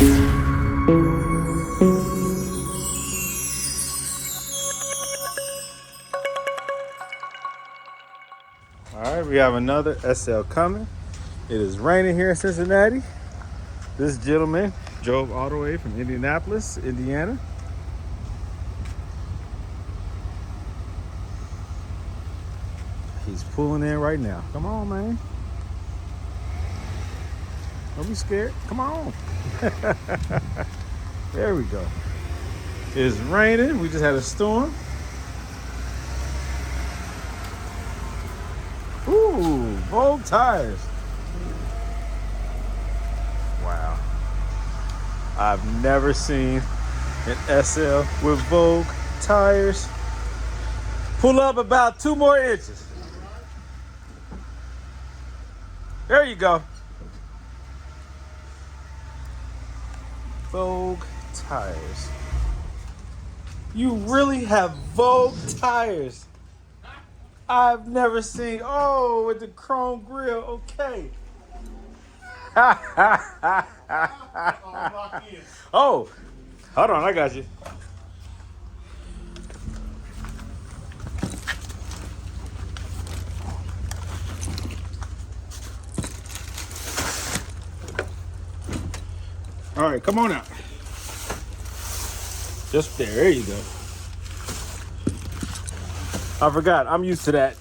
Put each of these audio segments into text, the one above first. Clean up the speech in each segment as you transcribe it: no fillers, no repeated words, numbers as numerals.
All right, we have another SL coming. It is raining here in Cincinnati. This gentleman drove all the way from Indianapolis, Indiana. He's pulling in right now. Come on, man. Don't be scared. Come on. There we go. It's raining. We just had a storm. Ooh, Vogue tires. Wow. I've never seen an SL with Vogue tires. Pull up about 2 more inches. There you go. Vogue tires. You really have Vogue tires. I've never seen, oh, with the chrome grill, okay. Oh, hold on, I got you. All right, come on out. Just there you go. I forgot, I'm used to that.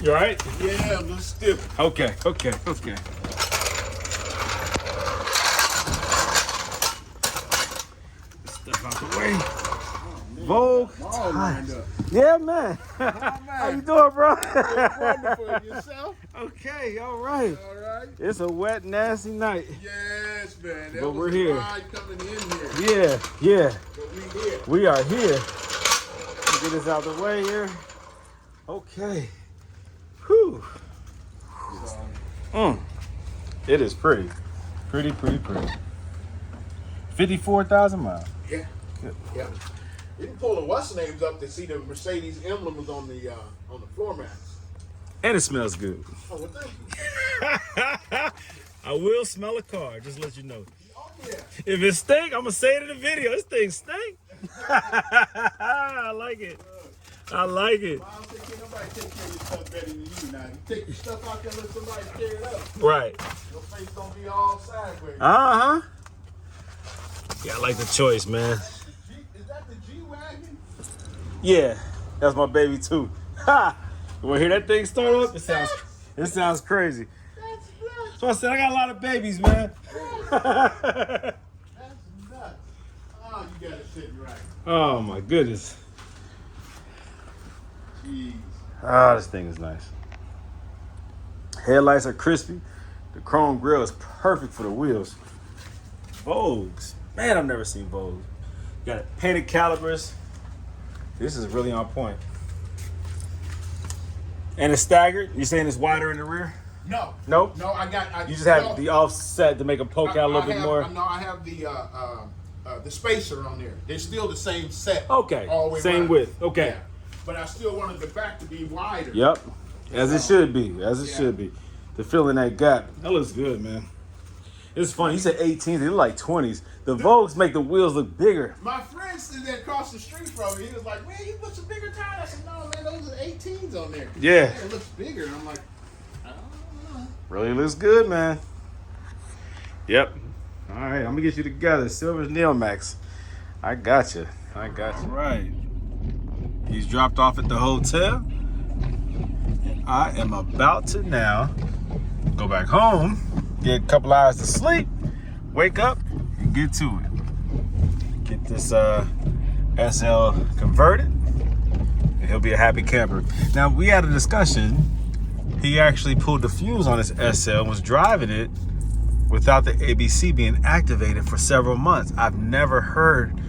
You all right? Yeah, I'm just stiff. Okay. Step out the way. Vogue tires. Yeah, man. How you doing, bro? Wonderful. Yourself? Okay, all right. All right. It's a wet, nasty night. Yes, man. That But was we're a here. ride coming in here. Yeah. But we here. We are here. Let me get this out the way here. Okay. Whew. It is pretty. Pretty. 54,000 miles. Yeah. Good. Yeah. You can pull the what's names up to see the Mercedes emblems on the floor mats. And it smells good. Oh, well, thank you. I will smell a car, just to let you know. Oh, yeah. If it stink, I'm going to say it in the video. This thing stink. I like it. I don't think nobody take care of your stuff better than you now. You take your stuff out there and let somebody tear it up. Right. Your face don't be all sideways. Uh-huh. Yeah, I like the choice, man. Is that the G-Wagon? Yeah, that's my baby too. Ha! You wanna hear that thing start up? It sounds crazy. That's nuts. So I said I got a lot of babies, man. That's nuts. Oh, you got it sitting right. Oh my goodness. Jeez. Ah, this thing is nice. Headlights are crispy. The chrome grille is perfect for the wheels. Vogues. Man, I've never seen Vogue. Got painted calipers. This is really on point. And it's staggered. You saying it's wider in the rear? No. Nope. No, You just have the offset to make it poke out a little bit more. No, I have the spacer on there. They're still the same set. Okay. All the way Same around. width. Okay. Yeah. But I still wanted the back to be wider. Yep. As it should be. Should be. To fill in that gap. That looks good, man. It's funny. You said 18s. They look like 20s. The Vogues make the wheels look bigger. My friend stood there across the street from me. He was like, man, you put some bigger tires. I said, no, man, those are 18s on there. Yeah. It looks bigger. And I'm like, I don't know. Really looks good, man. Yep. All right. I'm going to get you together. Silver's Neil Max. I got you. All right. He's dropped off at the hotel. I am about to now go back home, get a couple hours of sleep, wake up, and get to it. Get this SL converted, and he'll be a happy camper. Now, we had a discussion. He actually pulled the fuse on his SL and was driving it without the ABC being activated for several months. I've never heard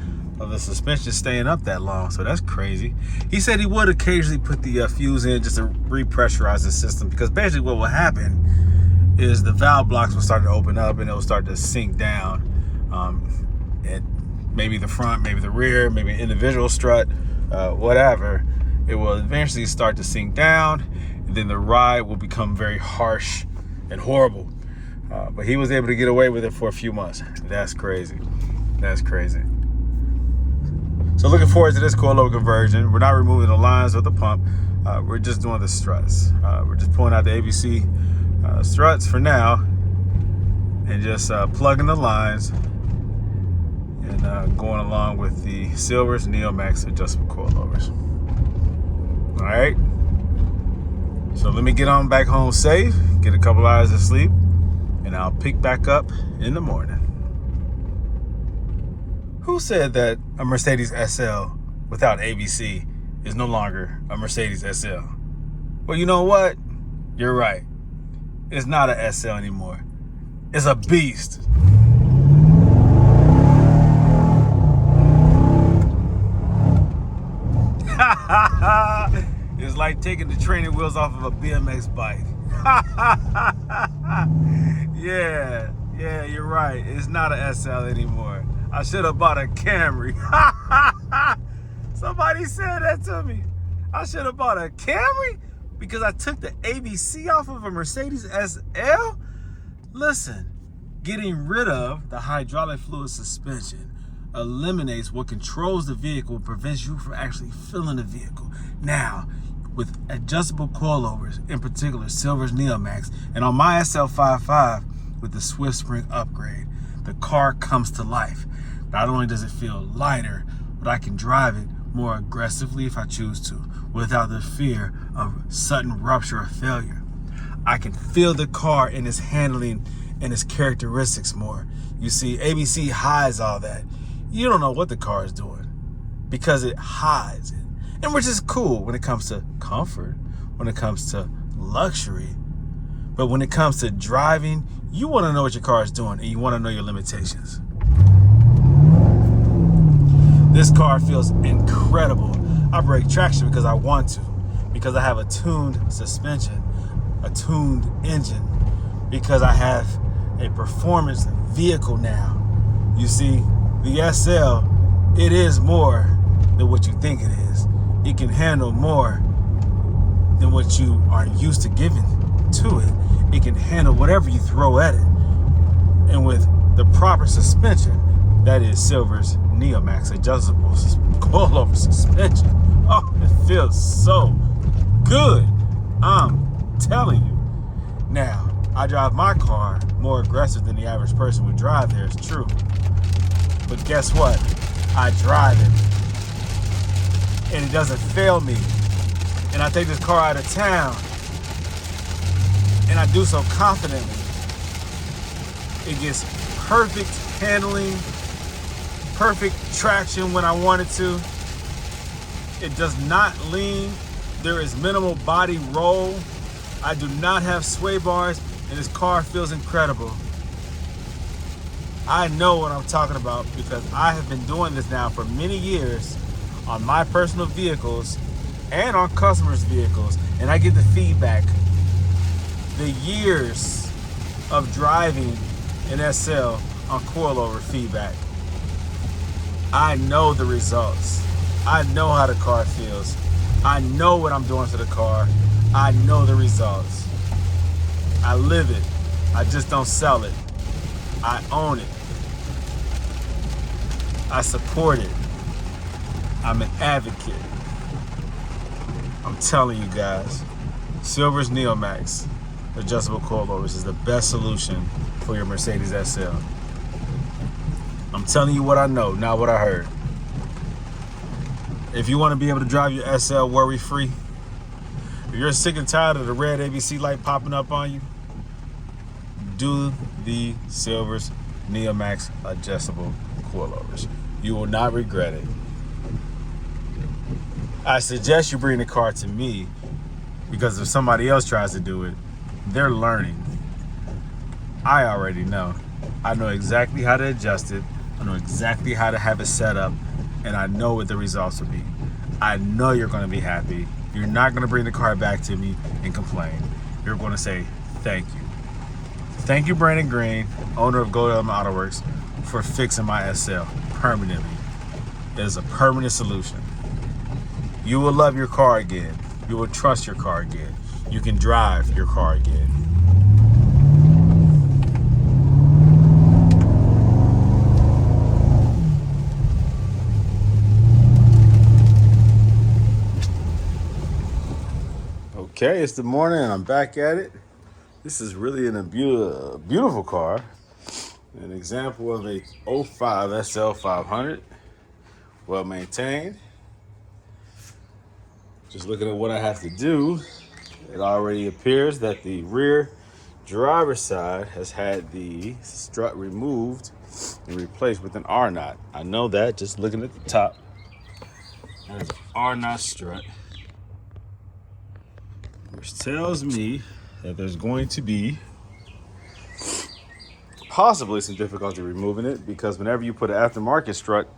of the suspension staying up that long, so that's crazy. He said he would occasionally put the fuse in just to repressurize the system, because basically what will happen is the valve blocks will start to open up and it will start to sink down. And maybe the front, maybe the rear, maybe an individual strut, whatever. it will eventually start to sink down, and then the ride will become very harsh and horrible. But he was able to get away with it for a few months. That's crazy. That's crazy. So looking forward to this coilover conversion. We're not removing the lines or the pump. We're just doing the struts. We're just pulling out the ABC struts for now and just plugging the lines and going along with the Silver's Neomax adjustable coilovers. All right. So let me get on back home safe, get a couple hours of sleep, and I'll pick back up in the morning. Who said that a Mercedes SL without ABC is no longer a Mercedes SL? Well, you know what? You're right. It's not a SL anymore. It's a beast. It's like taking the training wheels off of a BMX bike. Yeah, you're right. It's not a SL anymore. I should have bought a Camry. Somebody said that to me. I should have bought a Camry because I took the ABC off of a Mercedes SL? Listen, getting rid of the hydraulic fluid suspension eliminates what controls the vehicle and prevents you from actually feeling the vehicle. Now, with adjustable coilovers, in particular Silver's Neomax, and on my SL500 with the Swift Spring upgrade, the car comes to life. Not only does it feel lighter, but I can drive it more aggressively if I choose to, without the fear of sudden rupture or failure. I can feel the car in its handling and its characteristics more. You see, ABC hides all that. You don't know what the car is doing because it hides it. And which is cool when it comes to comfort, when it comes to luxury. But when it comes to driving, you want to know what your car is doing and you want to know your limitations. This car feels incredible. I break traction because I want to, because I have a tuned suspension, a tuned engine, because I have a performance vehicle now. You see, the SL, it is more than what you think it is. It can handle more than what you are used to giving to it. It can handle whatever you throw at it. And with the proper suspension, that is Silver's Neomax adjustable coilover suspension. Oh, it feels so good. I'm telling you. Now, I drive my car more aggressive than the average person would drive there, it's true. But guess what? I drive it. And it doesn't fail me. And I take this car out of town. And I do so confidently. It gets perfect handling, perfect traction when I want it to. It does not lean. There is minimal body roll. I do not have sway bars, and this car feels incredible. I know what I'm talking about because I have been doing this now for many years on my personal vehicles and on customers' vehicles, and I get the feedback. The years of driving an SL on coilover feedback. I know the results. I know how the car feels. I know what I'm doing to the car. I know the results. I live it. I just don't sell it. I own it. I support it. I'm an advocate. I'm telling you guys, Silver's Neomax adjustable coilovers is the best solution for your Mercedes SL. I'm telling you what I know, not what I heard. If you want to be able to drive your SL worry-free, if you're sick and tired of the red ABC light popping up on you, do the Silver's Neomax adjustable coilovers. You will not regret it. I suggest you bring the car to me because if somebody else tries to do it, they're learning. I already know. I know exactly how to adjust it. I know exactly how to have it set up, and I know what the results will be. I know you're going to be happy. You're not going to bring the car back to me and complain. You're going to say thank you. Thank you, Brandon Green, owner of Gold Element Autoworks, for fixing my SL permanently. It is a permanent solution. you will love your car again. You will trust your car again. You can drive your car again. Okay, it's the morning and I'm back at it. This is really a beautiful car. An example of a '05 SL500. Well maintained. Just looking at what I have to do, it already appears that the rear driver's side has had the strut removed and replaced with an R-knot. I know that just looking at the top. There's an R-knot strut, which tells me that there's going to be possibly some difficulty removing it, because whenever you put an aftermarket strut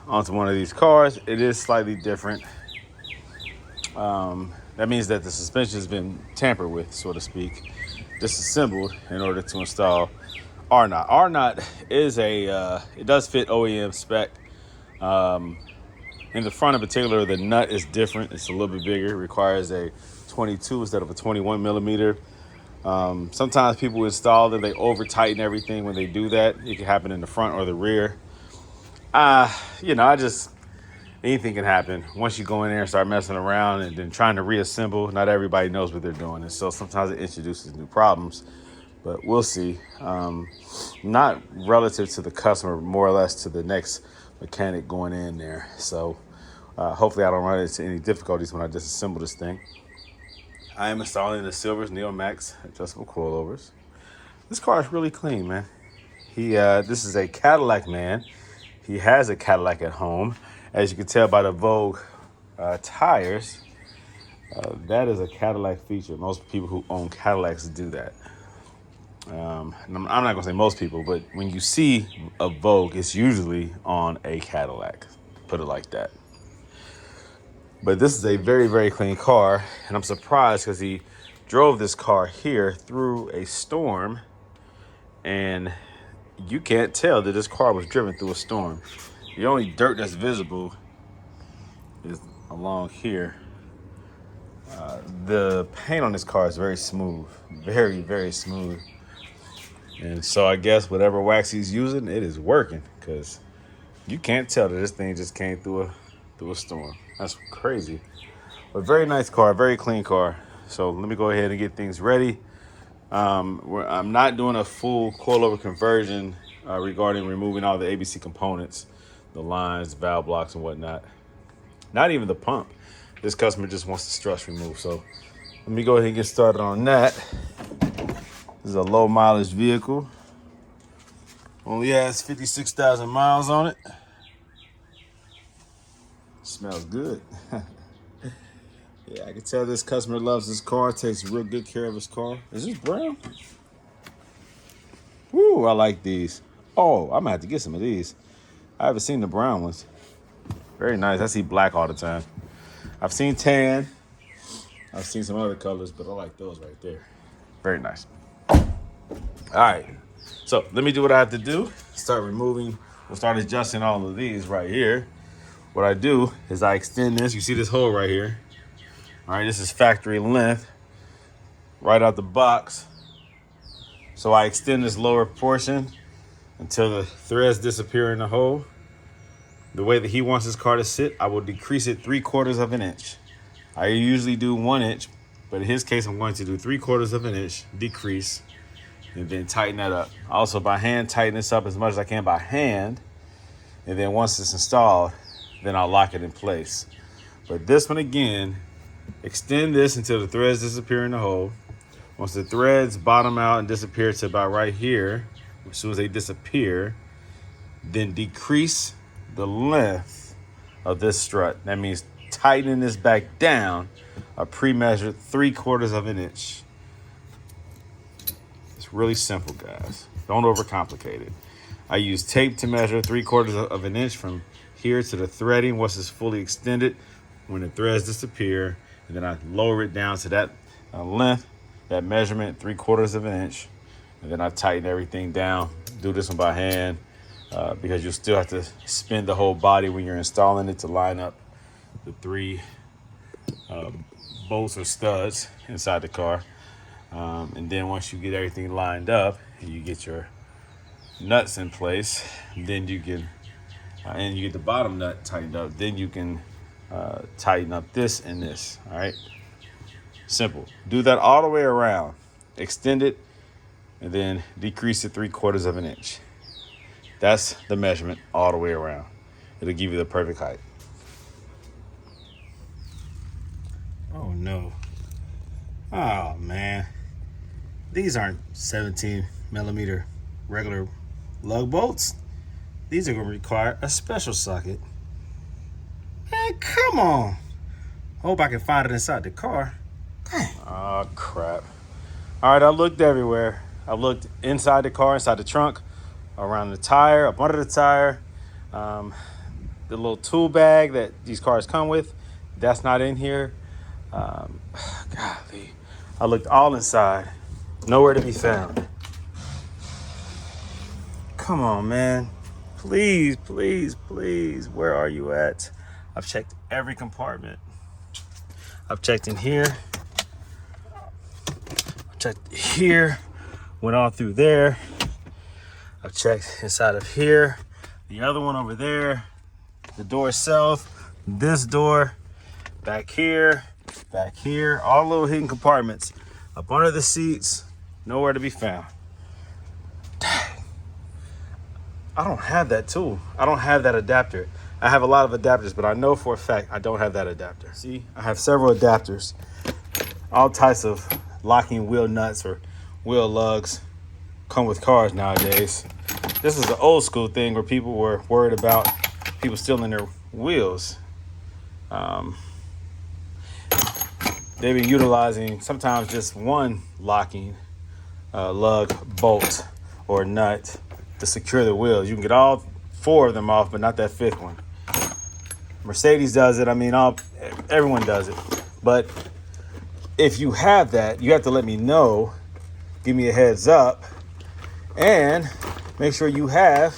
onto one of these cars, it is slightly different. That means that the suspension has been tampered with, so to speak, disassembled in order to install R-knot. R-knot is it does fit OEM spec. In the front in particular, the nut is different. It's a little bit bigger. It requires a 22 instead of a 21 millimeter. Sometimes people install them, they over tighten everything when they do that. It can happen in the front or the rear. Anything can happen once you go in there and start messing around and then trying to reassemble. Not everybody knows what they're doing, and so sometimes it introduces new problems, but we'll see. Not relative to the customer, more or less to the next mechanic going in there. So hopefully I don't run into any difficulties when I disassemble this thing. I am installing the Silver's Neo Max adjustable coilovers. This car is really clean, man. This is a Cadillac man. He has a Cadillac at home. As you can tell by the Vogue tires, that is a Cadillac feature. Most people who own Cadillacs do that. I'm not going to say most people, but when you see a Vogue, it's usually on a Cadillac. Put it like that. But this is a very, very clean car, and I'm surprised because he drove this car here through a storm, and you can't tell that this car was driven through a storm. The only dirt that's visible is along here. The paint on this car is very smooth, very, very smooth. And so I guess whatever wax he's using, it is working, because you can't tell that this thing just came through a storm. That's crazy. But very nice car, very clean car. So let me go ahead and get things ready. I'm not doing a full coilover conversion regarding removing all the ABC components, the lines, valve blocks, and whatnot. Not even the pump. This customer just wants the struts removed. So let me go ahead and get started on that. This is a low mileage vehicle. Only has 56,000 miles on it. Smells good. Yeah, I can tell this customer loves his car, takes real good care of his car. Is this brown? Woo, I like these. Oh, I'm gonna have to get some of these. I haven't seen the brown ones. Very nice. I see black all the time. I've seen tan. I've seen some other colors, but I like those right there. Very nice. All right. So let me do what I have to do. We'll start adjusting all of these right here. What I do is I extend this. You see this hole right here. All right, this is factory length right out the box. So I extend this lower portion until the threads disappear in the hole. The way that he wants his car to sit, I will decrease it 3/4 of an inch. I usually do 1 inch, but in his case, I'm going to do 3/4 of an inch decrease and then tighten that up. Also by hand, tighten this up as much as I can by hand. And then once it's installed, then I'll lock it in place. But this one again, extend this until the threads disappear in the hole. Once the threads bottom out and disappear to about right here, as soon as they disappear, then decrease the length of this strut. That means tightening this back down a pre-measured 3/4 of an inch. It's really simple, guys. Don't overcomplicate it. I use tape to measure 3/4 of an inch from here to the threading once it's fully extended. When the threads disappear, and then I lower it down to that length, that measurement, 3/4 of an inch, and then I tighten everything down. Do this one by hand because you'll still have to spin the whole body when you're installing it to line up the 3 bolts or studs inside the car. And then once you get everything lined up and you get your nuts in place, then you can, and you get the bottom nut tightened up, then you can tighten up this and this. All right, simple. Do that all the way around. Extend it and then decrease it 3/4 of an inch. That's the measurement all the way around. It'll give you the perfect height. Oh no. Oh man. These aren't 17mm regular lug bolts. These are going to require a special socket. Man, come on. Hope I can find it inside the car. Dang. Oh crap. All right, I looked everywhere. I looked inside the car, inside the trunk, around the tire, up under the tire. The little tool bag that these cars come with, that's not in here. Golly. I looked all inside. Nowhere to be found. Come on, man. Please, please, please. Where are you at? I've checked every compartment. I've checked in here. I've checked here. Went all through there. I've checked inside of here. The other one over there. The door itself. This door. Back here. Back here. All little hidden compartments. Up under the seats. Nowhere to be found. Dang. I don't have that tool. I don't have that adapter. I have a lot of adapters, but I know for a fact I don't have that adapter. See, I have several adapters. All types of locking wheel nuts or wheel lugs come with cars nowadays. This is an old school thing where people were worried about people stealing their wheels. They've been utilizing sometimes just one locking lug bolt or nut to secure the wheels. You can get all 4 of them off, but not that 5th one. Mercedes does it. I mean, everyone does it. But if you have that, you have to let me know. Give me a heads up. And make sure you have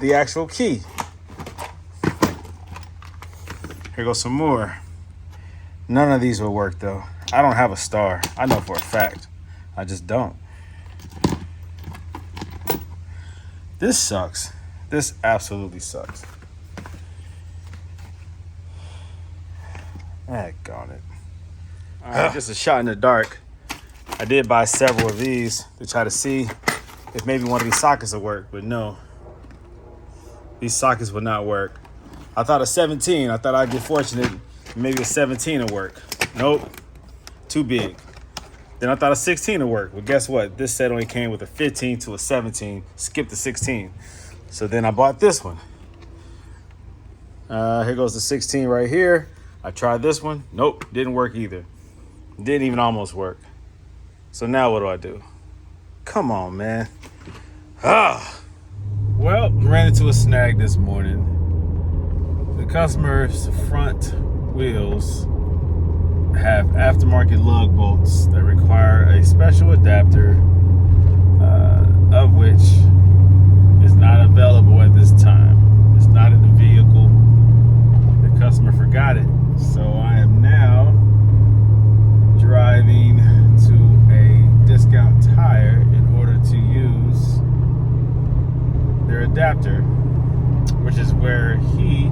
the actual key. Here goes some more. None of these will work, though. I don't have a star. I know for a fact. I just don't. This sucks. This absolutely sucks. Daggone it. All right, just a shot in the dark. I did buy several of these to try to see if maybe one of these sockets will work, but no. These sockets will not work. I thought a 17. I thought I'd get fortunate. Maybe a 17 will work. Nope. Too big. Then I thought a 16 would work. Well, guess what? This set only came with a 15 to a 17. Skipped the 16. So then I bought this one. Here goes the 16 right here. I tried this one. Nope. Didn't work either. Didn't even almost work. So now what do? Come on, man. Well, ran into a snag this morning. The customer's front wheels have aftermarket lug bolts that require a special adapter, of which is not available at this time. It's not in the vehicle. The customer forgot it. So I am now driving to a discount tire in order to use their adapter, which is where he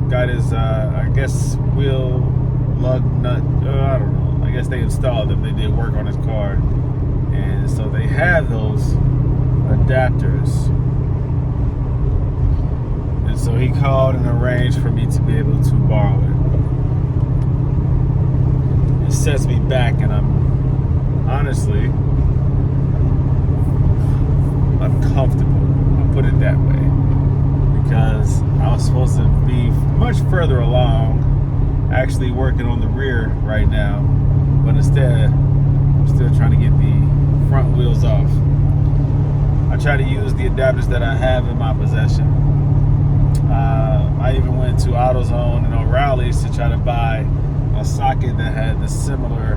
got his, I guess, wheel lug nut. I don't know. I guess they installed them. They did work on his car. And so they have those adapters. And so he called and arranged for me to be able to borrow it. It sets me back, and I'm honestly uncomfortable. I'll put it that way. Because I was supposed to be much further along, actually working on the rear right now, but instead I'm still trying to get the front wheels off. I try to use the adapters that I have in my possession. I even went to AutoZone and O'Reilly's to try to buy a socket that had the similar,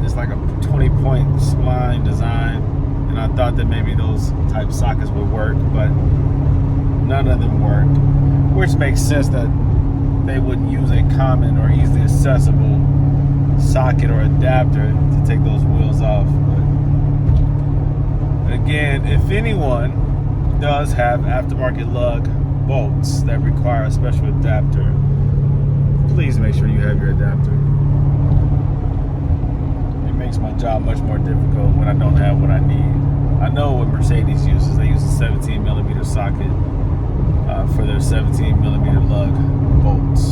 it's like a 20-point spline design, and I thought that maybe those type sockets would work, but none of them worked, which makes sense that they wouldn't use a common or easily accessible socket or adapter to take those wheels off. But again, if anyone does have aftermarket lug bolts that require a special adapter, please make sure you have your adapter. It makes my job much more difficult when I don't have what I need. I know what Mercedes uses. They use a 17 millimeter socket for their 17 millimeter lug bolts.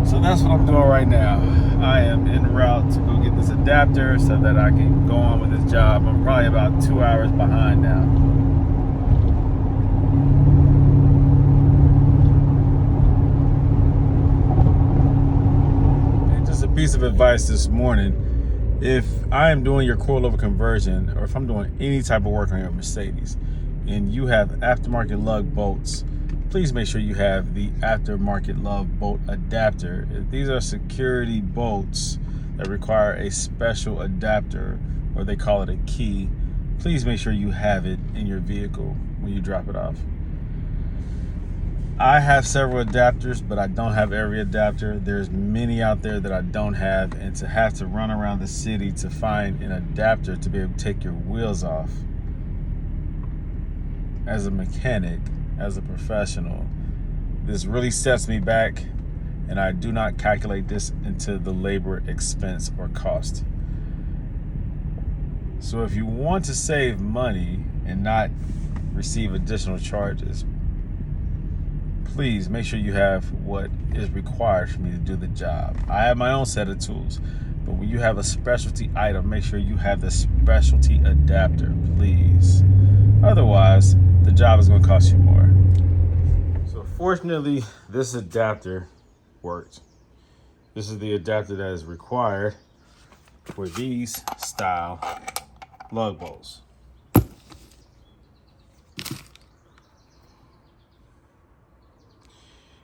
So that's what I'm doing right now. I am en route to go get this adapter so that I can go on with this job. I'm probably about 2 hours behind now. And just a piece of advice this morning. If I am doing your coilover conversion, or if I'm doing any type of work on your Mercedes, and you have aftermarket lug bolts, please make sure you have the aftermarket lug bolt adapter. These are security bolts that require a special adapter, or they call it a key. Please make sure you have it in your vehicle when you drop it off. I have several adapters, but I don't have every adapter. There's many out there that I don't have, and to have to run around the city to find an adapter to be able to take your wheels off, as a mechanic, as a professional, this really sets me back, and I do not calculate this into the labor expense or cost. So if you want to save money and not receive additional charges, please make sure you have what is required for me to do the job. I have my own set of tools, but when you have a specialty item, make sure you have the specialty adapter, please. Otherwise, the job is going to cost you more. So fortunately, this adapter worked. This is the adapter that is required for these style lug bolts.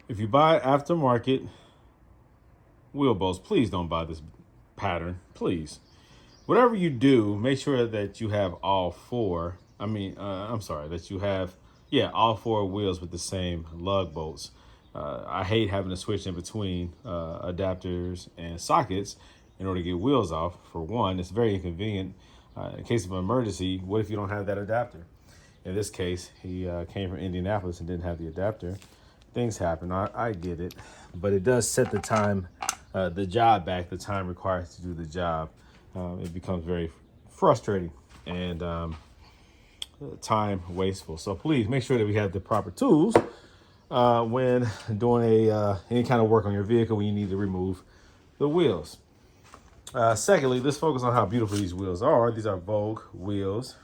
If you buy aftermarket wheel bolts, please don't buy this pattern, please. Whatever you do, make sure that you have all four. That you have, all four wheels with the same lug bolts. I hate having to switch in between adapters and sockets in order to get wheels off. For one, it's very inconvenient. In case of an emergency, what if you don't have that adapter? In this case, he came from Indianapolis and didn't have the adapter. Things happen, I get it, but it does set the time, the job back, the time required to do the job. It becomes very frustrating and time wasteful. So please make sure that we have the proper tools when doing any kind of work on your vehicle when you need to remove the wheels. Secondly, let's focus on how beautiful these wheels are. These are Vogue wheels.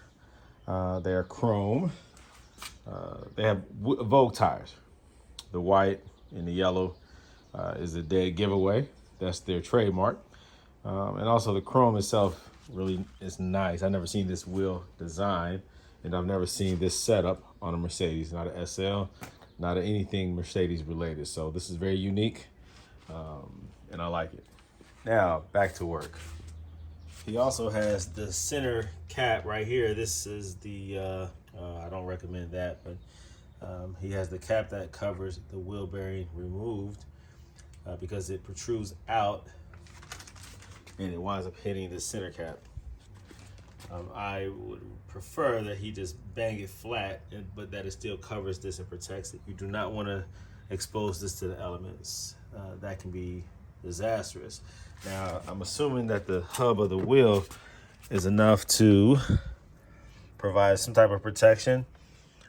They are chrome. They have Vogue tires. The white and the yellow is a dead giveaway. That's their trademark. And also the chrome itself really is nice. I've never seen this wheel design, and I've never seen this setup on a Mercedes, not a SL, not a anything Mercedes related. So this is very unique, and I like it. Now, back to work. He also has the center cap right here. This is the, I don't recommend that, but he has the cap that covers the wheel bearing removed because it protrudes out and it winds up hitting the center cap. I would prefer that he just bang it flat, but that it still covers this and protects it. You do not want to expose this to the elements. That can be disastrous. Now, I'm assuming that the hub of the wheel is enough to provide some type of protection.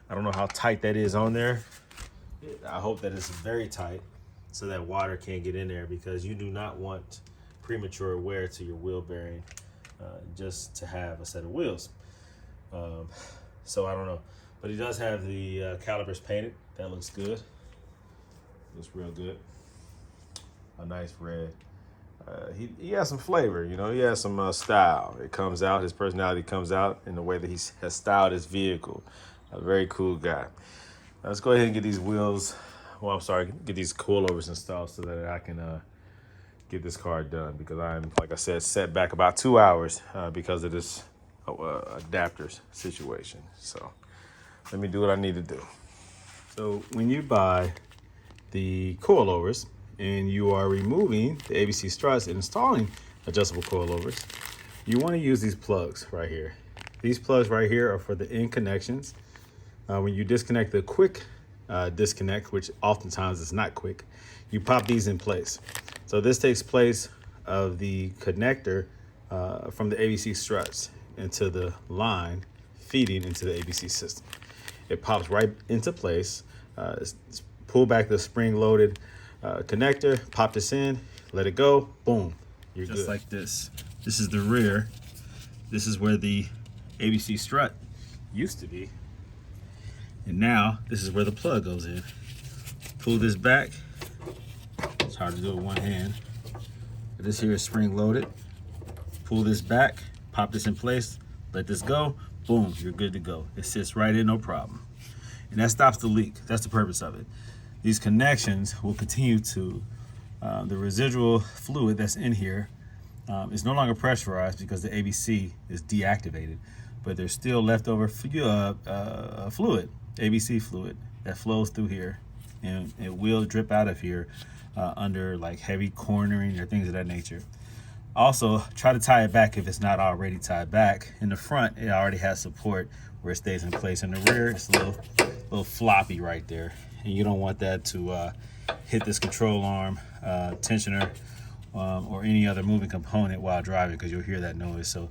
I don't know how tight that is on there. I hope that it's very tight so that water can't get in there, because you do not want premature wear to your wheel bearing just to have a set of wheels. So I don't know, but he does have the calipers painted. That looks good. Looks real good. A nice red. He has some flavor, you know. He has some style. It comes out. His personality comes out in the way that he has styled his vehicle. A very cool guy. Let's go ahead and get these wheels. Well, I'm sorry, get these coilovers installed so that I can get this car done, because I'm, like I said, set back about 2 hours because of this adapters situation. So let me do what I need to do. So when you buy the coilovers and you are removing the ABC struts and installing adjustable coilovers, you want to use these plugs right here. These plugs right here are for the end connections. When you disconnect the quick disconnect, which oftentimes is not quick, you pop these in place. So this takes place of the connector from the ABC struts into the line feeding into the ABC system. It pops right into place. Pull back the spring-loaded connector, pop this in, let it go, boom, you're just good. Like this. This is the rear. This is where the ABC strut used to be. And now this is where the plug goes in. Pull this back. It's hard to do with one hand. But this here is spring-loaded. Pull this back, pop this in place, let this go, boom, you're good to go. It sits right in, no problem. And that stops the leak. That's the purpose of it. These connections will continue to, the residual fluid that's in here is no longer pressurized because the ABC is deactivated, but there's still leftover fluid, ABC fluid that flows through here, and it will drip out of here under like heavy cornering or things of that nature. Also, try to tie it back if it's not already tied back. In the front, it already has support where it stays in place. In the rear, it's a little floppy right there, and you don't want that to hit this control arm, tensioner, or any other moving component while driving, because you'll hear that noise. So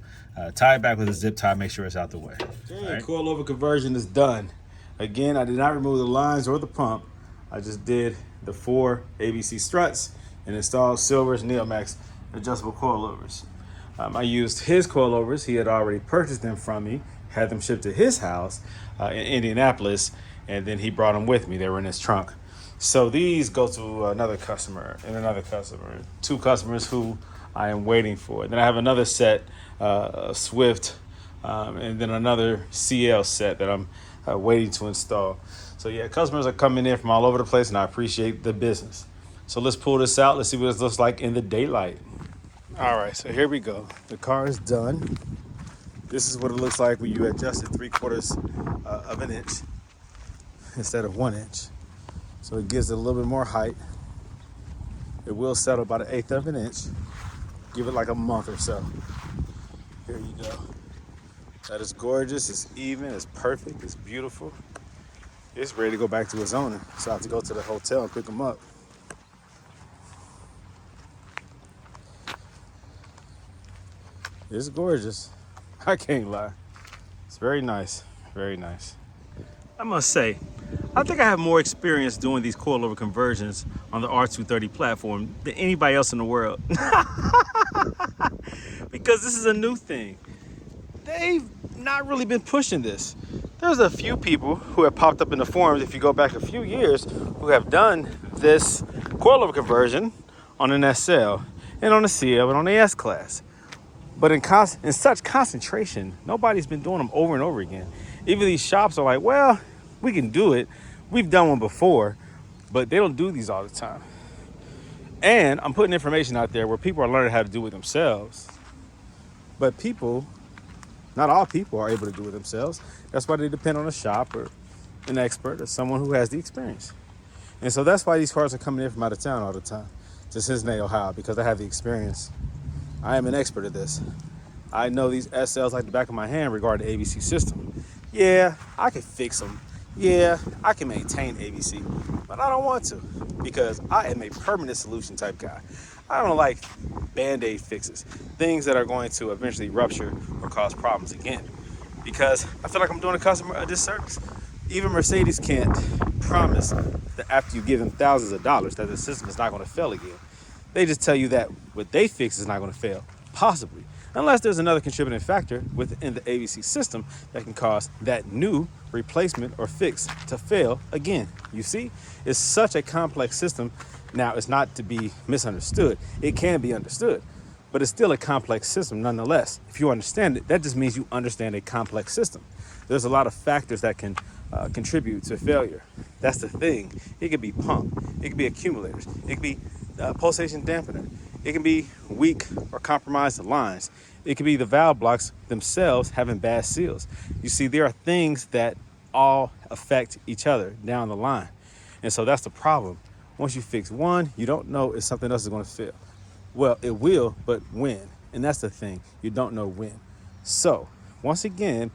tie it back with a zip tie, make sure it's out the way. Okay, right. Coilover conversion is done. Again, I did not remove the lines or the pump. I just did the 4 ABC struts and installed Silver's Neomax adjustable coilovers. I used his coilovers. He had already purchased them from me, had them shipped to his house in Indianapolis, and then he brought them with me. They were in his trunk. So these go to another customer and another customer, 2 customers who I am waiting for. Then I have another set, Swift, and then another CL set that I'm waiting to install. So yeah, customers are coming in from all over the place, and I appreciate the business. So let's pull this out. Let's see what this looks like in the daylight. All right, so here we go. The car is done. This is what it looks like when you adjust it 3/4 of an inch instead of 1 inch. So it gives it a little bit more height. It will settle about 1/8 of an inch. Give it like a month or so. Here you go. That is gorgeous. It's even. It's perfect. It's beautiful. It's ready to go back to its owner. So I have to go to the hotel and pick them up. It's gorgeous. I can't lie. It's very nice. Very nice. I must say, I think I have more experience doing these coilover conversions on the R230 platform than anybody else in the world. Because this is a new thing. They've not really been pushing this. There's a few people who have popped up in the forums, if you go back a few years, who have done this coilover conversion on an SL and on a CL and on the S-Class. But in such concentration, nobody's been doing them over and over again. Even these shops are like, well, we can do it. We've done one before, but they don't do these all the time. And I'm putting information out there where people are learning how to do it themselves. But people, not all people are able to do it themselves. That's why they depend on a shop or an expert or someone who has the experience. And so that's why these cars are coming in from out of town all the time to Cincinnati, Ohio, because I have the experience. I am an expert at this. I know these SLs like the back of my hand regarding the ABC system. Yeah, I can fix them. Yeah, I can maintain ABC, but I don't want to because I am a permanent solution type guy. I don't like Band-Aid fixes, things that are going to eventually rupture or cause problems again, because I feel like I'm doing a customer a disservice. Even Mercedes can't promise that after you give them thousands of dollars that the system is not going to fail again. They just tell you that what they fix is not going to fail, possibly, unless there's another contributing factor within the ABC system that can cause that new replacement or fix to fail again. You see, it's such a complex system. Now, it's not to be misunderstood. It can be understood, but it's still a complex system nonetheless. If you understand it, that just means you understand a complex system. There's a lot of factors that can contribute to failure. That's the thing. It could be pump. It could be accumulators. It could be pulsation dampener. It can be weak or compromised lines. It could be the valve blocks themselves having bad seals. You see, there are things that all affect each other down the line. And so that's the problem Once you fix one, you don't know if something else is going to fail. Well, it will, but when? And that's the thing. You don't know when. So, once again,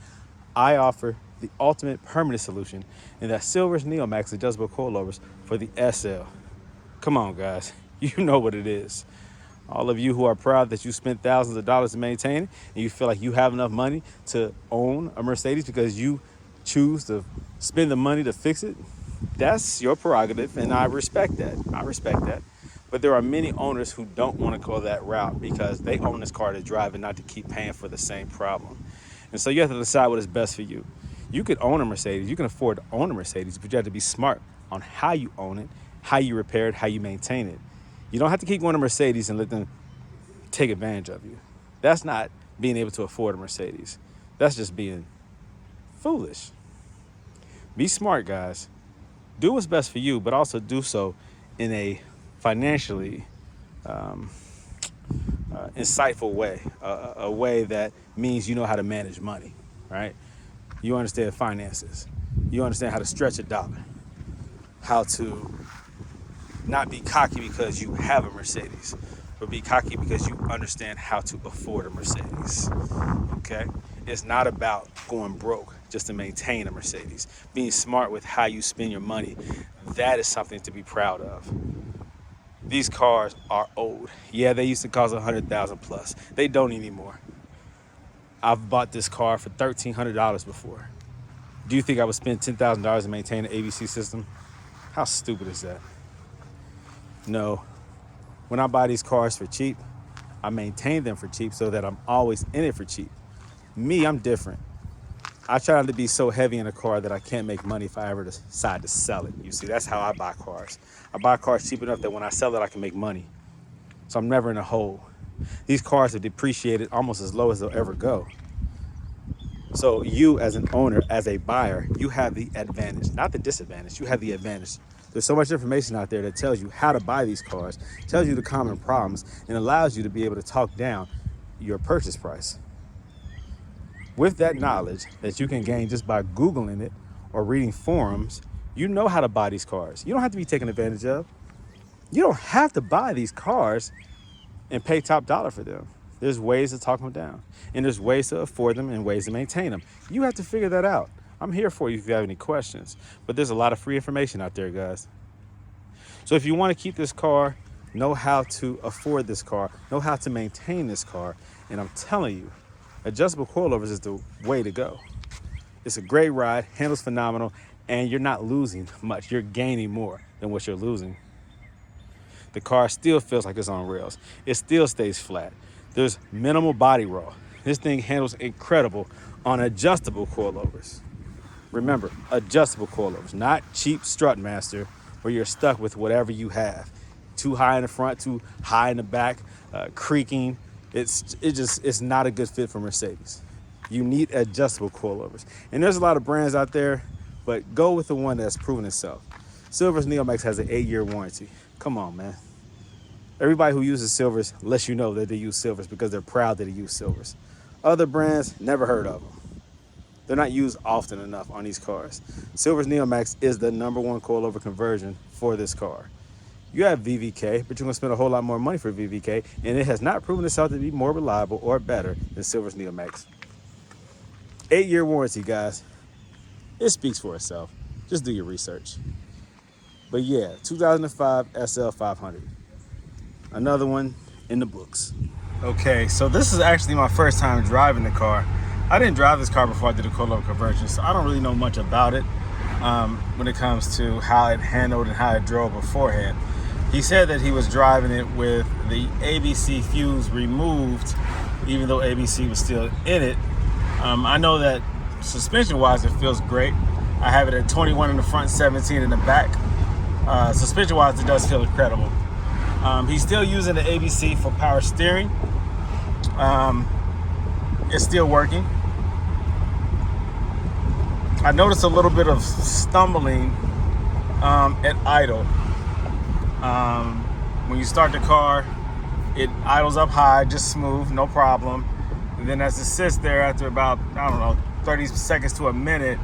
I offer the ultimate permanent solution, and that's Silver's NeoMax adjustable coilovers for the SL. Come on, guys. You know what it is. All of you who are proud that you spent thousands of dollars to maintain it, and you feel like you have enough money to own a Mercedes because you choose to spend the money to fix it, that's your prerogative, and I respect that. I respect that. But there are many owners who don't want to go that route because they own this car to drive and not to keep paying for the same problem. And so you have to decide what is best for you. You could own a Mercedes, you can afford to own a Mercedes, but you have to be smart on how you own it, how you repair it, how you maintain it. You don't have to keep going to Mercedes and let them take advantage of you. That's not being able to afford a Mercedes. That's just being foolish. Be smart, guys. Do what's best for you, but also do so in a financially insightful way, a way that means you know how to manage money, right? You understand finances. You understand how to stretch a dollar, how to not be cocky because you have a Mercedes, but be cocky because you understand how to afford a Mercedes, okay? It's not about going broke just to maintain a Mercedes. Being smart with how you spend your money, that is something to be proud of. These cars are old. Yeah, they used to cost $100,000 plus. They don't anymore. I've bought this car for $1,300 before. Do you think I would spend $10,000 to maintain an ABC system? How stupid is that? No. When I buy these cars for cheap, I maintain them for cheap so that I'm always in it for cheap. Me, I'm different. I try not to be so heavy in a car that I can't make money if I ever decide to sell it. You see, that's how I buy cars. I buy cars cheap enough that when I sell it, I can make money. So I'm never in a hole. These cars have depreciated almost as low as they'll ever go. So you as an owner, as a buyer, you have the advantage, not the disadvantage. You have the advantage. There's so much information out there that tells you how to buy these cars, tells you the common problems, and allows you to be able to talk down your purchase price. With that knowledge that you can gain just by Googling it or reading forums, you know how to buy these cars. You don't have to be taken advantage of. You don't have to buy these cars and pay top dollar for them. There's ways to talk them down, and there's ways to afford them and ways to maintain them. You have to figure that out. I'm here for you if you have any questions, but there's a lot of free information out there, guys. So if you want to keep this car, know how to afford this car, know how to maintain this car, and I'm telling you, adjustable coilovers is the way to go. It's a great ride, handles phenomenal, and you're not losing much. You're gaining more than what you're losing. The car still feels like it's on rails. It still stays flat. There's minimal body roll. This thing handles incredible on adjustable coilovers. Remember, adjustable coilovers, not cheap Strutmaster where you're stuck with whatever you have. Too high in the front, too high in the back, creaking. It's not a good fit for Mercedes. You need adjustable coilovers. And there's a lot of brands out there, but go with the one that's proven itself. Silver's NeoMax has an 8-year warranty. Come on, man. Everybody who uses Silvers lets you know that they use Silvers because they're proud that they use Silvers. Other brands, never heard of them. They're not used often enough on these cars. Silver's NeoMax is the #1 coilover conversion for this car. You have VVK, but you're gonna spend a whole lot more money for VVK, and it has not proven itself to be more reliable or better than Silver's NeoMax. 8-year warranty, guys. It speaks for itself. Just do your research. But yeah, 2005 SL500. Another one in the books. Okay, so this is actually my first time driving the car. I didn't drive this car before I did a coilover conversion, so I don't really know much about it when it comes to how it handled and how it drove beforehand. He said that he was driving it with the ABC fuse removed, even though ABC was still in it. I know that suspension-wise, it feels great. I have it at 21 in the front, 17 in the back. Suspension-wise, it does feel incredible. He's still using the ABC for power steering. It's still working. I noticed a little bit of stumbling at idle. When you start the car, it idles up high, just smooth, no problem. And then as it sits there after about, 30 seconds to a minute,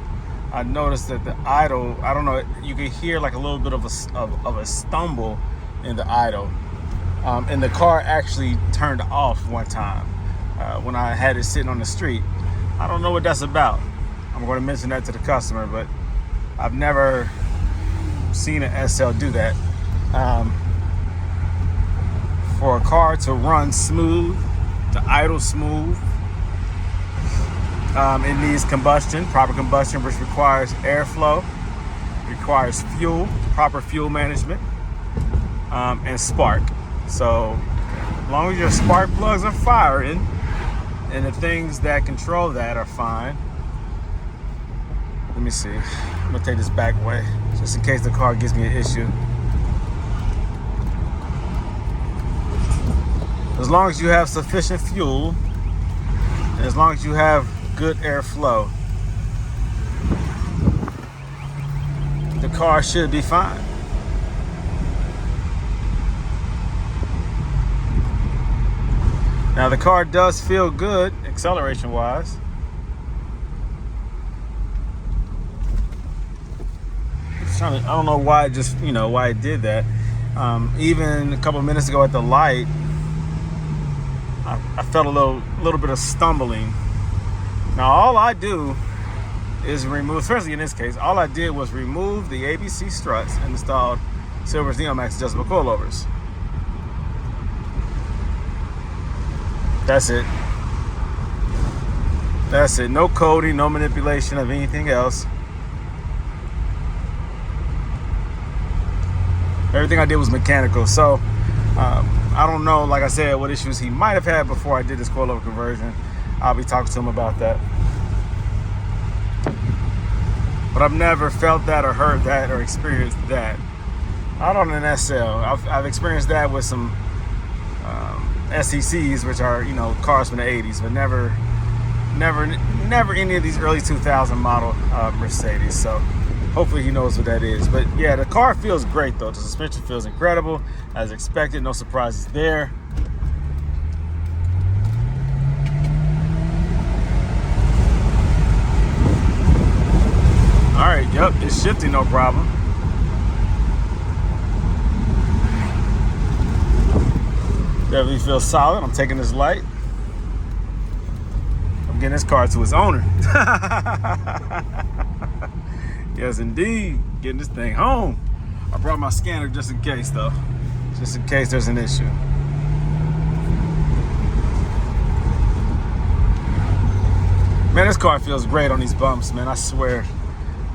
I noticed that the idle, I don't know, you could hear like a little bit of a stumble in the idle. And the car actually turned off one time when I had it sitting on the street. I don't know what that's about. I'm going to mention that to the customer, but I've never seen an SL do that. For a car to run smooth, to idle smooth, it needs combustion, proper combustion, which requires airflow, requires fuel, proper fuel management, and spark. So as long as your spark plugs are firing and the things that control that are fine. Let me see. I'm gonna take this back way just in case the car gives me an issue. As long as you have sufficient fuel, and as long as you have good airflow, the car should be fine. Now the car does feel good acceleration wise. I don't know why it just, why it did that. Even a couple of minutes ago at the light, I felt a little bit of stumbling. Now all I do is remove, especially in this case, all I did was remove the ABC struts and installed Silver's NeoMax adjustable coilovers. That's it. That's it. No coding, no manipulation of anything else. Everything I did was mechanical. So I don't know, like I said, what issues he might have had before I did this coilover conversion. I'll be talking to him about that. But I've never felt that or heard that or experienced that. Not on an SL. I've experienced that with some SECs, which are, cars from the 80s, but never any of these early 2000 model Mercedes. So hopefully he knows what that is. But yeah, the car feels great though. The suspension feels incredible as expected. No surprises there. All right, yep, it's shifting, no problem. Definitely feels solid. I'm taking this light. I'm getting this car to its owner. Yes, indeed. Getting this thing home. I brought my scanner just in case, though. Just in case there's an issue. Man, this car feels great on these bumps, man. I swear.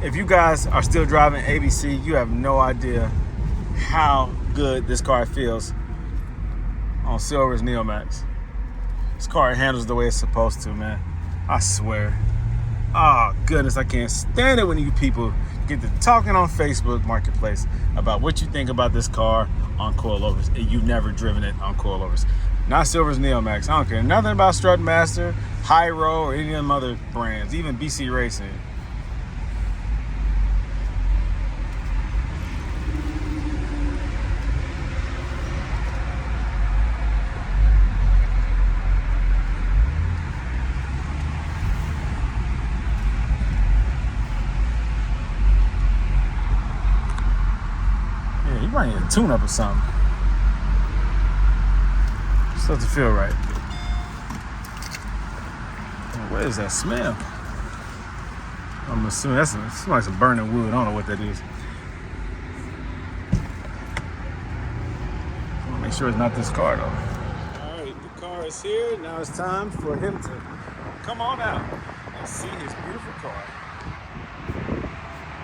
If you guys are still driving ABC, you have no idea how good this car feels on Silver's NeoMax. This car handles the way it's supposed to, man. I swear. Oh, goodness, I can't stand it when you people get to talking on Facebook Marketplace about what you think about this car on coilovers, and you've never driven it on coilovers. Not Silver's NeoMax. I don't care nothing about Strutmaster, Hyro, or any of them other brands, even BC Racing. You might need a tune-up or something. Just doesn't feel right. What is that smell? I'm assuming it smells like some burning wood. I don't know what that is. I want to make sure it's not this car though. All right, the car is here. Now it's time for him to come on out and see his beautiful car.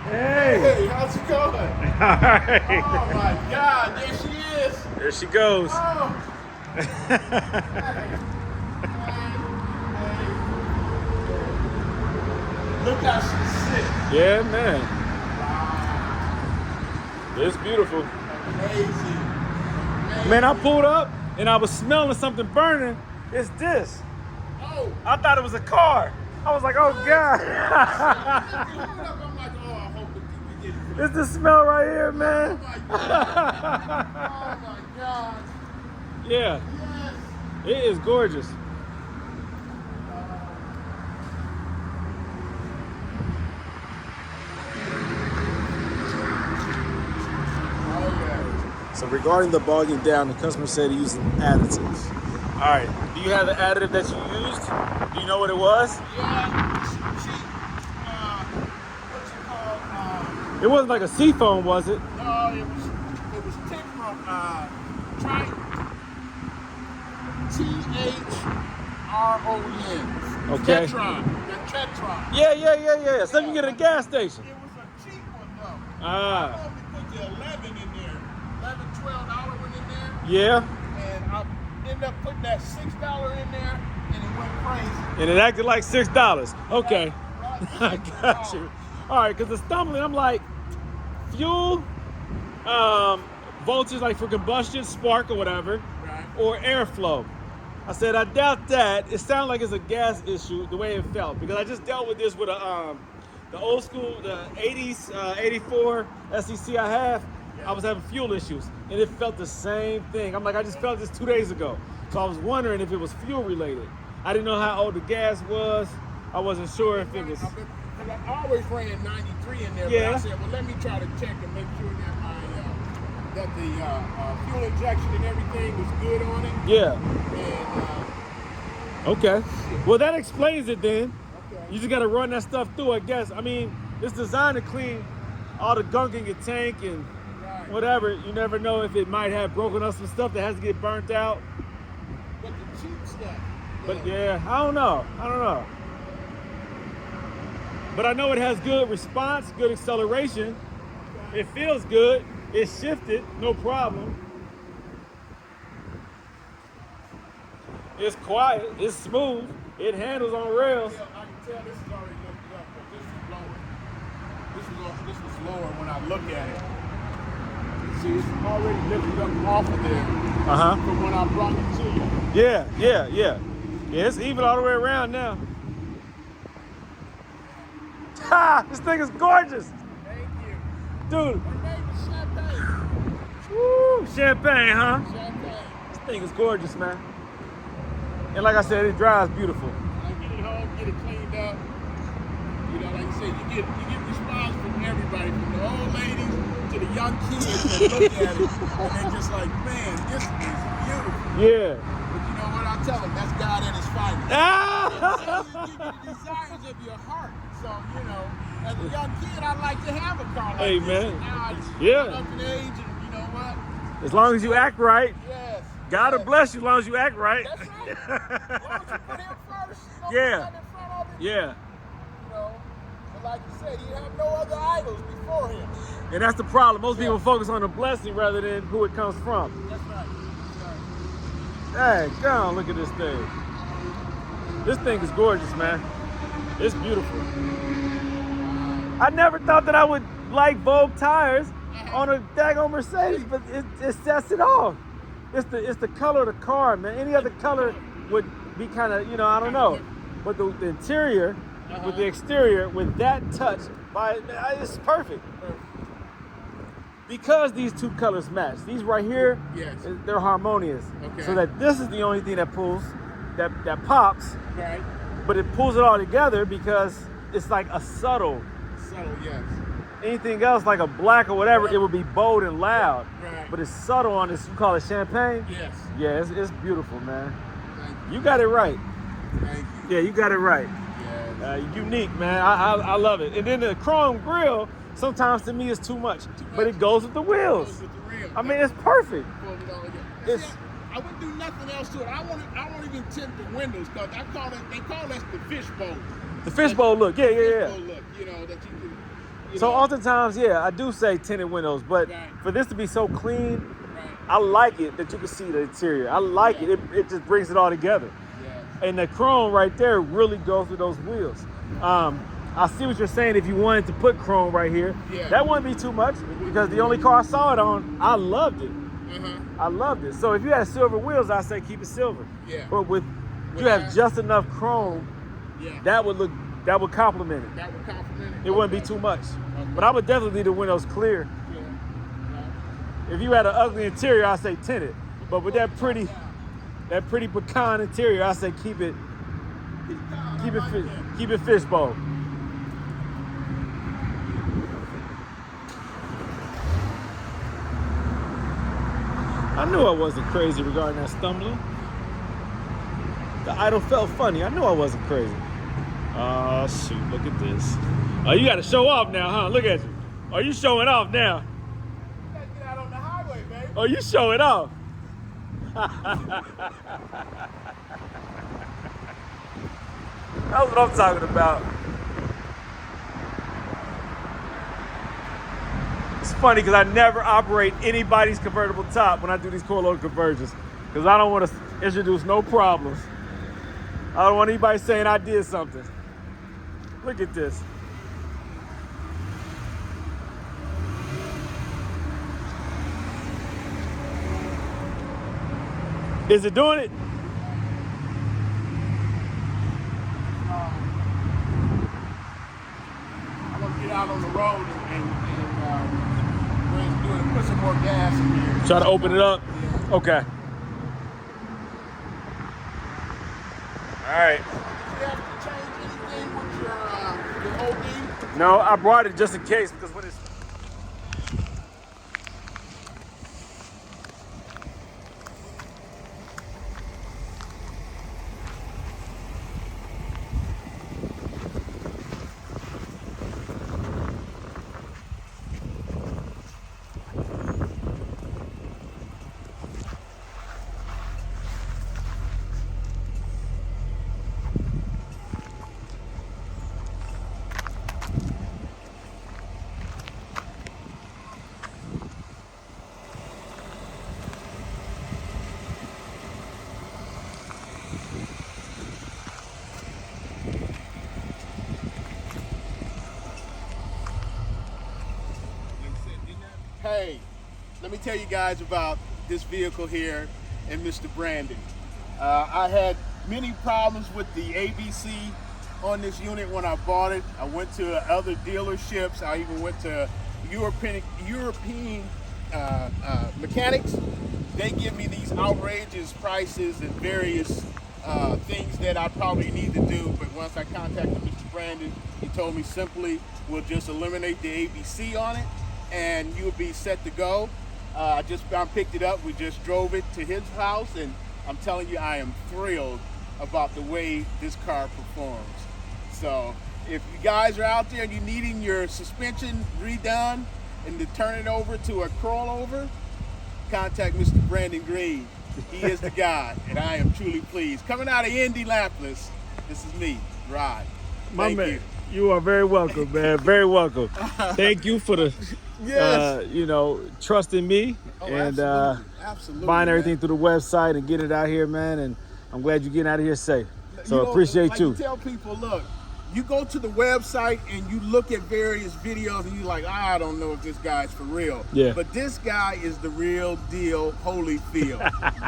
Hey, how's it going? All right. Oh my God, there she is. There she goes. Oh. Hey. Look how she's sick. Yeah, man. Wow. It's beautiful. Amazing. Man, I pulled up and I was smelling something burning. It's this. Oh. I thought it was a car. I was like, oh God. I'm like, oh, I hope we get it. It's the smell right here, man. Oh my God. Oh my God. Yeah, Yes. it is gorgeous. So regarding the bogging down, the customer said he used additives. All right. Do you have the additive that you used? Do you know what it was? Yeah. What's it called? It wasn't like a seafoam, was it? No, it was Techron. THRON. Okay. Tetron. The Tetron. Yeah. Something you get at a gas station. It was a cheap one though. Ah. I only put the 11 in there. $11, $12 one in there. Yeah. And I ended up putting that $6 in there and it went crazy. And it acted like $6. Okay. Right. I got you. All right, because the stumbling, I'm like, fuel, voltage like for combustion, spark or whatever, Right. or airflow. I said, I doubt that. It sounded like it's a gas issue, the way it felt, because I just dealt with this with the old school, the 80s, 84 SEC I have. I was having fuel issues, and it felt the same thing. I'm like, I just felt this 2 days ago. So I was wondering if it was fuel related. I didn't know how old the gas was. I wasn't sure if it was. I always ran 93 in there, Yeah. but I said, well, let me try to check and make sure that the fuel injection and everything was good on it. Yeah. And Okay. Well, that explains it then. okay. You just got to run that stuff through, I guess. I mean, it's designed to clean all the gunk in your tank and Right. whatever. You never know if it might have broken up some stuff that has to get burnt out. But the cheap stuff. But yeah, I don't know. But I know it has good response, good acceleration. It feels good. It shifted, no problem. It's quiet. It's smooth. It handles on rails. I can tell this is already lifted up, but this is lower. This was lower when I look at it. See, it's already lifted up off of there from when I brought it to you. Yeah. Yeah, it's even all the way around now. Ha! This thing is gorgeous. Thank you. Dude. Her name is Champagne. Woo, champagne, huh? Champagne. This thing is gorgeous, man. And like I said, it drives beautiful. I get it home, get it cleaned up. You know, like I said, you get response from everybody, from the old ladies to the young kids that look at it and they're just like, man, this is beautiful. Yeah. But you know what? I tell them that's God at his finest. Ah! He'll give you the desires of your heart. So, you know, as a young kid, I'd like to have a car like Hey, this. man. And now I Yeah. got up in age, and you know what? As long as you act right, Yes. God will bless you as long as you act right. That's right. As long as you put him first, you know, Yeah. put him in front of it. Yeah. You know, but like you said, you have no other idols before him. And that's the problem. Most people focus on the blessing rather than who it comes from. That's right. Hey, God, look at this thing. This thing is gorgeous, man. It's beautiful. I never thought that I would like Vogue tires on a daggone Mercedes, but it sets it off. It's the color of the car, man. Any other color would be kind of, I don't know. But the interior with the exterior, with that touch, it's perfect. Because these two colors match. These right here, they're harmonious. Okay. So that this is the only thing that pulls, that pops, Right. but it pulls it all together because it's like a subtle. Subtle, yes. Anything else like a black or whatever, it would be bold and loud. Right. But it's subtle on this, you call it champagne? Yes. Yeah, it's beautiful, man. Thank You got it right. Thank you. Yeah, you got it right. Yes. Unique, man. I love it. And then the chrome grille, sometimes to me is too much. But it goes with the wheels. Goes with the real. I mean, it's perfect. Pulled it all together. It's- See, I wouldn't do nothing else to it. I won't even tint the windows because they call us the fishbowl. The fishbowl look, yeah. Fishbowl look, you know, that you can. So oftentimes, I do say tinted windows, but Right. for this to be so clean, Right. I like it that you can see the interior. I like it. It just brings it all together. Yes. And the chrome right there really goes through those wheels. I see what you're saying. If you wanted to put chrome right here, that wouldn't be too much because the only car I saw it on, I loved it. I loved it. So if you had silver wheels, I say keep it silver. Yeah. But you have just enough chrome, that would complement it. That would compliment it. It wouldn't be too much. But I would definitely leave the windows clear. If you had an ugly interior, I say tinted. But with that pretty pecan interior, I say keep it fishbowl. I knew I wasn't crazy regarding that stumbling. The idle felt funny. I knew I wasn't crazy. Oh, shoot. Look at this. Oh, you got to show off now, huh? Look at you. Oh, you showing off now. You gotta get out on the highway, baby. Oh, you showing off. That's what I'm talking about. It's funny because I never operate anybody's convertible top when I do these coilover conversions because I don't want to introduce no problems. I don't want anybody saying I did something. Look at this. Is it doing it? I'm gonna get out on the road and put some more gas in here. Try to open it up? Yeah. Okay. All right. Did you have to change anything with your OD? No, I brought it just in case because when it's Hey, let me tell you guys about this vehicle here and Mr. Brandon. I had many problems with the ABC on this unit when I bought it. I went to other dealerships. I even went to European mechanics. They give me these outrageous prices and various things that I probably need to do. But once I contacted Mr. Brandon, he told me simply, we'll just eliminate the ABC on it and you'll be set to go. I picked it up. We just drove it to his house, and I'm telling you, I am thrilled about the way this car performs. So if you guys are out there and you're needing your suspension redone and to turn it over to a Coilover, contact Mr. Brandon Green. He is the guy, and I am truly pleased. Coming out of Indianapolis, this is me, Rod. my man. You are very welcome, man. Very welcome. Thank you for the, trusting me and absolutely, buying everything man. through the website and getting it out here, man. And I'm glad you're getting out of here safe. So appreciate you. Tell people, look, you go to the website and you look at various videos and you're like, I don't know if this guy's for real. Yeah. But this guy is the real deal, Holyfield.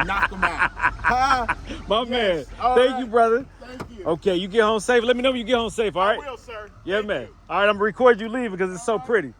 Knock him out. Huh? My man. All Thank right. you, brother. Thank you. Okay, you get home safe. Let me know when you get home safe, all right? I will, sir. Yeah, Thank man. you. All right, I'm going to record you leaving because it's so pretty.